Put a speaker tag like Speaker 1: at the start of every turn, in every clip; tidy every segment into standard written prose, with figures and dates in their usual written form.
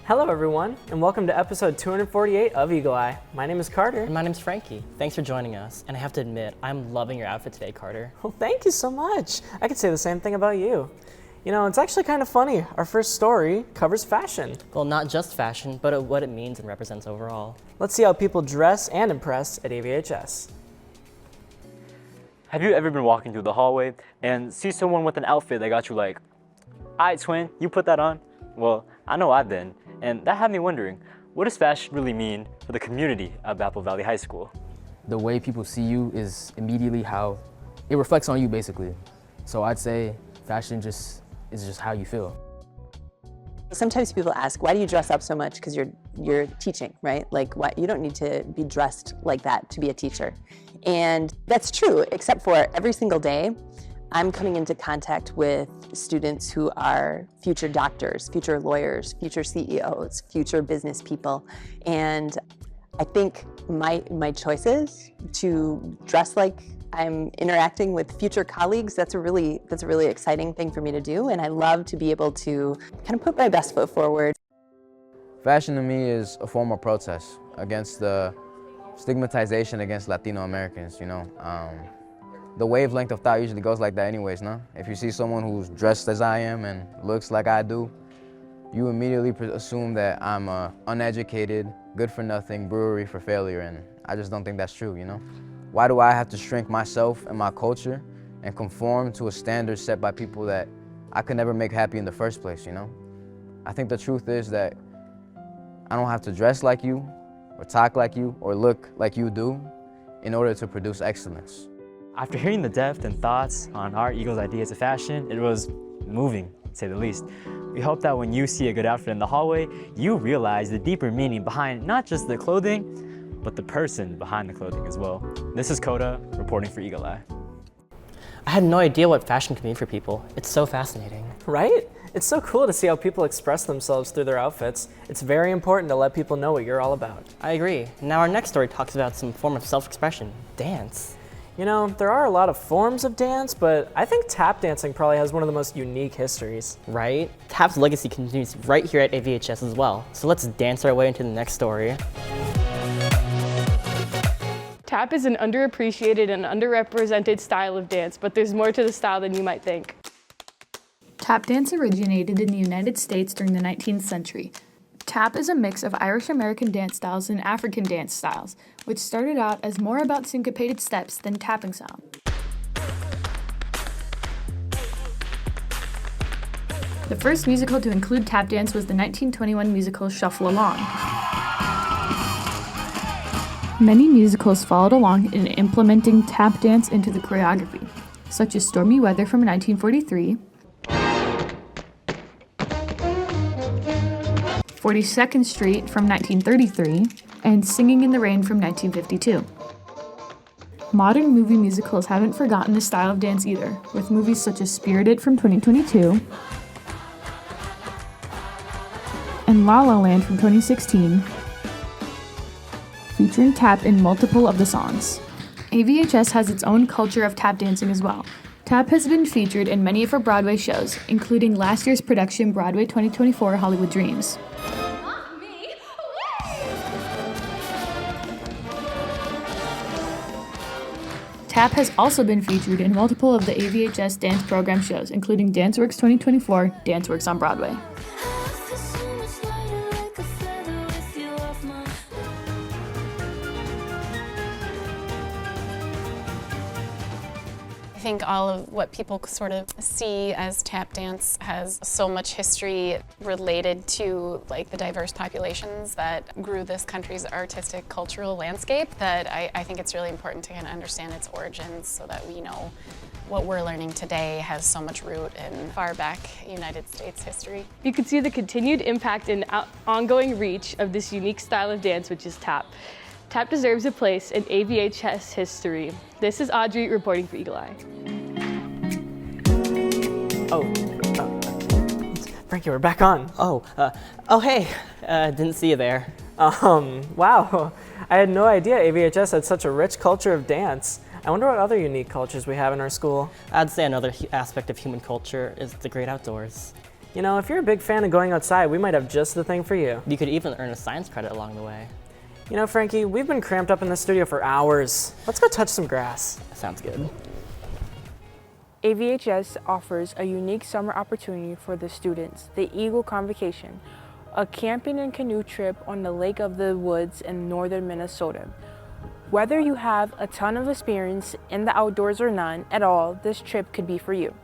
Speaker 1: Hello everyone, and welcome to episode 248 of EaglEye. My name is Carter.
Speaker 2: And my name's Frankie. Thanks for joining us. And I have to admit, I'm loving your outfit today, Carter.
Speaker 1: Well, thank you so much. I could say the same thing about you. You know, it's actually kind of funny. Our first story covers fashion.
Speaker 2: Well, not just fashion, but what it means and represents overall.
Speaker 1: Let's see how people dress and impress at AVHS.
Speaker 3: Have you ever been walking through the hallway and see someone with an outfit that got you like, "Aight, twin, you put that on?" Well, I know I've been, and that had me wondering, what does fashion really mean for the community of Apple Valley High School?
Speaker 4: The way people see you is immediately how it reflects on you, basically. So I'd say fashion is just how you feel.
Speaker 5: Sometimes people ask, why do you dress up so much? Because you're teaching, right? Like, why, you don't need to be dressed like that to be a teacher. And that's true, except for every single day, I'm coming into contact with students who are future doctors, future lawyers, future CEOs, future business people. And I think my choices to dress like I'm interacting with future colleagues, that's a really exciting thing for me to do. And I love to be able to kind of put my best foot forward.
Speaker 4: Fashion to me is a form of protest against the stigmatization against Latino Americans, you know. The wavelength of thought usually goes like that anyways, no? If you see someone who's dressed as I am and looks like I do, you immediately assume that I'm a uneducated, good-for-nothing brewery for failure, and I just don't think that's true, you know? Why do I have to shrink myself and my culture and conform to a standard set by people that I could never make happy in the first place, you know? I think the truth is that I don't have to dress like you, or talk like you, or look like you do in order to produce excellence.
Speaker 3: After hearing the depth and thoughts on our Eagles' ideas of fashion, it was moving, to say the least. We hope that when you see a good outfit in the hallway, you realize the deeper meaning behind not just the clothing, but the person behind the clothing as well. This is Coda, reporting for EaglEye.
Speaker 2: I had no idea what fashion could mean for people. It's so fascinating.
Speaker 1: Right? It's so cool to see how people express themselves through their outfits. It's very important to let people know what you're all about.
Speaker 2: I agree. Now our next story talks about some form of self-expression, dance.
Speaker 1: You know, there are a lot of forms of dance, but I think tap dancing probably has one of the most unique histories.
Speaker 2: Right? Tap's legacy continues right here at AVHS as well. So let's dance our way into the next story.
Speaker 6: Tap is an underappreciated and underrepresented style of dance, but there's more to the style than you might think.
Speaker 7: Tap dance originated in the United States during the 19th century. Tap is a mix of Irish American dance styles and African dance styles, which started out as more about syncopated steps than tapping sound. The first musical to include tap dance was the 1921 musical Shuffle Along. Many musicals followed along in implementing tap dance into the choreography, such as Stormy Weather from 1943, 42nd Street from 1933, and Singing in the Rain from 1952. Modern movie musicals haven't forgotten this style of dance either, with movies such as Spirited from 2022 and La La Land from 2016, featuring tap in multiple of the songs. AVHS has its own culture of tap dancing as well. Tap has been featured in many of her Broadway shows, including last year's production Broadway 2024 Hollywood Dreams. Tap has also been featured in multiple of the AVHS dance program shows, including DanceWorks 2024, DanceWorks on Broadway.
Speaker 8: I think all of what people sort of see as tap dance has so much history related to like the diverse populations that grew this country's artistic cultural landscape that I think it's really important to kind of understand its origins so that we know what we're learning today has so much root in far back United States history.
Speaker 6: You can see the continued impact and ongoing reach of this unique style of dance, which is tap. Tap deserves a place in AVHS history. This is Audrey reporting for EaglEye.
Speaker 1: Frankie, we're back on.
Speaker 2: Hey, didn't see you there.
Speaker 1: Wow. I had no idea AVHS had such a rich culture of dance. I wonder what other unique cultures we have in our school.
Speaker 2: I'd say another aspect of human culture is the great outdoors.
Speaker 1: You know, if you're a big fan of going outside, we might have just the thing for you.
Speaker 2: You could even earn a science credit along the way.
Speaker 1: You know, Frankie, we've been cramped up in the studio for hours. Let's go touch some grass.
Speaker 2: Sounds good.
Speaker 9: AVHS offers a unique summer opportunity for the students, the Eagle Convocation, a camping and canoe trip on the Lake of the Woods in northern Minnesota. Whether you have a ton of experience in the outdoors or none at all, this trip could be for you.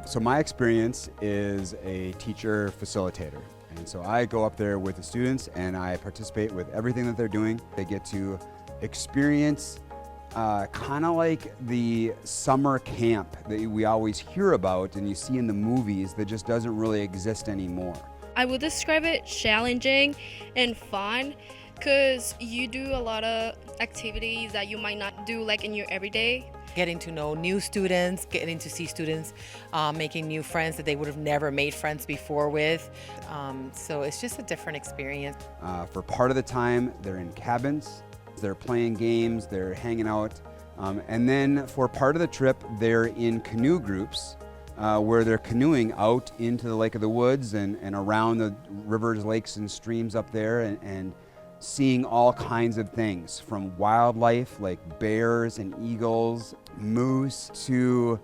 Speaker 10: So my experience is a teacher facilitator. And so I go up there with the students and I participate with everything that they're doing. They get to experience kind of like the summer camp that we always hear about and you see in the movies that just doesn't really exist anymore.
Speaker 11: I would describe it challenging and fun because you do a lot of activities that you might not do like in your everyday.
Speaker 12: Getting to know new students, getting to see students making new friends that they would have never made friends before with. So it's just a different experience.
Speaker 10: For part of the time, they're in cabins, they're playing games, they're hanging out. And then for part of the trip, they're in canoe groups where they're canoeing out into the Lake of the Woods and around the rivers, lakes, and streams up there and seeing all kinds of things from wildlife like bears and eagles, moose, to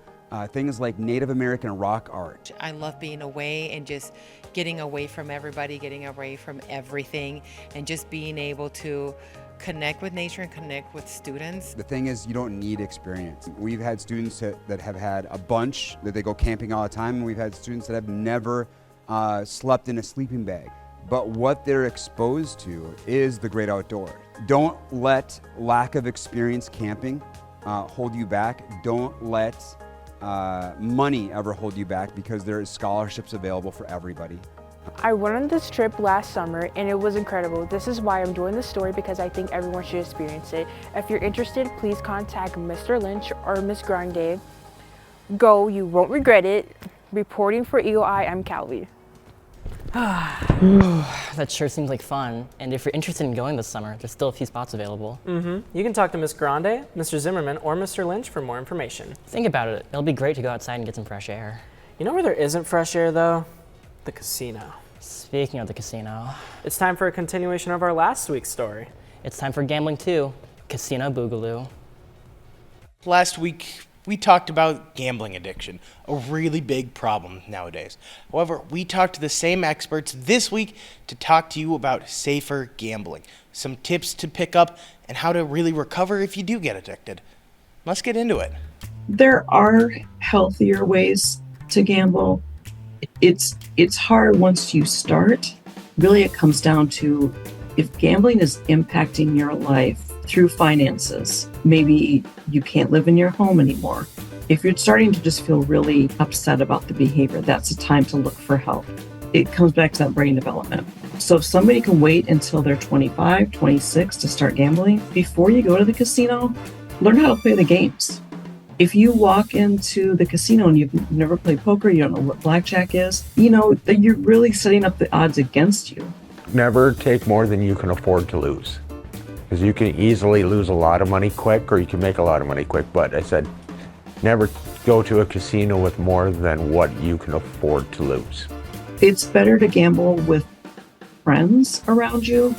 Speaker 10: things like Native American rock art.
Speaker 12: I love being away and just getting away from everybody, getting away from everything, and just being able to connect with nature and connect with students.
Speaker 10: The thing is, you don't need experience. We've had students that have had a bunch, that they go camping all the time, and we've had students that have never slept in a sleeping bag. But what they're exposed to is the great outdoors. Don't let lack of experience camping hold you back. Don't let money ever hold you back, because there is scholarships available for everybody.
Speaker 9: I went on this trip last summer and it was incredible. This is why I'm doing this story, because I think everyone should experience it. If you're interested, please contact Mr. Lynch or Miss Grande. Go, you won't regret it. Reporting for EaglEye, I'm Calvi.
Speaker 2: That sure seems like fun. And if you're interested in going this summer, there's still a few spots available.
Speaker 1: You can talk to Miss Grande, Mr. Zimmerman, or Mr. Lynch for more information.
Speaker 2: Think about it. It'll be great to go outside and get some fresh air.
Speaker 1: You know where there isn't fresh air, though? The casino.
Speaker 2: Speaking of the casino,
Speaker 1: It's time for a continuation of our last week's story.
Speaker 2: it's time for gambling too. Casino Boogaloo.
Speaker 13: Last week, we talked about gambling addiction, a really big problem nowadays. However, we talked to the same experts this week to talk to you about safer gambling, some tips to pick up, and how to really recover if you do get addicted. Let's get into it.
Speaker 14: There are healthier ways to gamble. It's hard once you start. Really, it comes down to if gambling is impacting your life through finances, maybe you can't live in your home anymore. If you're starting to just feel really upset about the behavior, that's a time to look for help. It comes back to that brain development. So if somebody can wait until they're 25, 26 to start gambling, before you go to the casino, learn how to play the games. If you walk into the casino and you've never played poker, you don't know what blackjack is, you know that you're really setting up the odds against you.
Speaker 15: Never take more than you can afford to lose, because you can easily lose a lot of money quick, or you can make a lot of money quick. But I said, never go to a casino with more than what you can afford to lose.
Speaker 14: It's better to gamble with friends around you,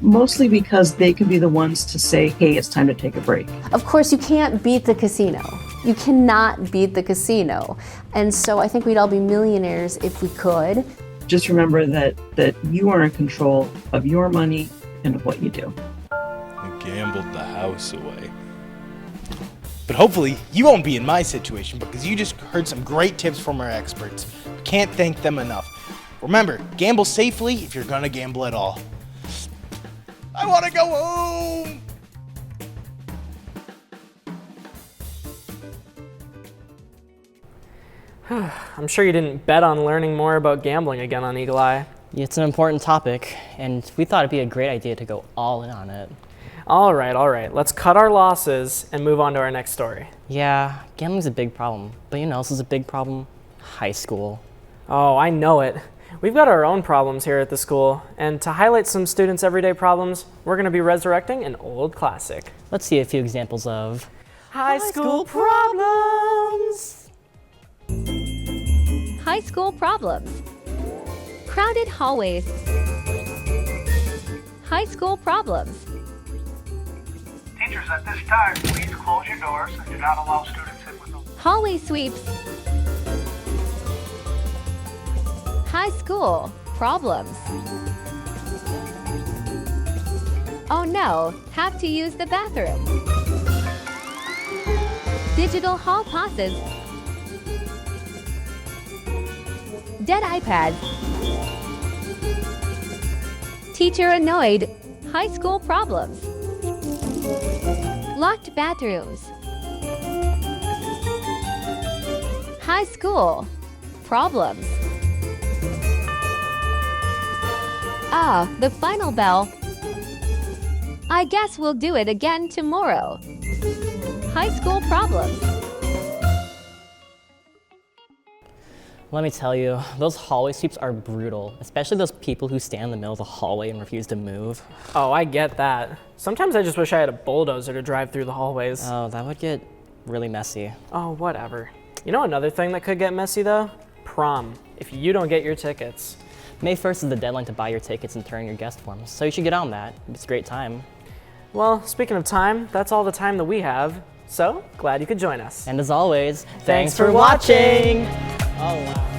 Speaker 14: mostly because they can be the ones to say, hey, it's time to take a break.
Speaker 5: Of course, you can't beat the casino. You cannot beat the casino. And so I think we'd all be millionaires if we could.
Speaker 14: Just remember that you are in control of your money and of what you do.
Speaker 13: I gambled the house away. But hopefully, you won't be in my situation, because you just heard some great tips from our experts. We can't thank them enough. Remember, gamble safely if you're gonna gamble at all. I wanna go home!
Speaker 1: I'm sure you didn't bet on learning more about gambling again on EaglEye.
Speaker 2: It's an important topic, and we thought it'd be a great idea to go all in on it.
Speaker 1: All right. Let's cut our losses and move on to our next story.
Speaker 2: Yeah, gambling's a big problem, but you know else is a big problem? High school.
Speaker 1: Oh, I know it. We've got our own problems here at the school, and to highlight some students' everyday problems, we're going to be resurrecting an old classic.
Speaker 2: Let's see a few examples of
Speaker 1: high school problems.
Speaker 16: High High school problems. Crowded hallways. High school problems.
Speaker 17: Teachers, at this time, please close your doors and do not allow students in with them.
Speaker 16: Hallway sweeps. High school problems. Oh no, have to use the bathroom. Digital hall passes. Dead iPads. Teacher annoyed. High school problems. Locked bathrooms. High school problems. Ah, the final bell. I guess we'll do it again tomorrow. High school problems.
Speaker 2: Let me tell you, those hallway sweeps are brutal, especially those people who stand in the middle of the hallway and refuse to move.
Speaker 1: Oh, I get that. Sometimes I just wish I had a bulldozer to drive through the hallways.
Speaker 2: Oh, that would get really messy.
Speaker 1: Oh, whatever. You know another thing that could get messy though? Prom, if you don't get your tickets.
Speaker 2: May 1st is the deadline to buy your tickets and turn in your guest forms, so you should get on that. It's a great time.
Speaker 1: Well, speaking of time, that's all the time that we have. So, glad you could join us.
Speaker 2: And as always,
Speaker 1: thanks for watching!
Speaker 2: Oh, wow.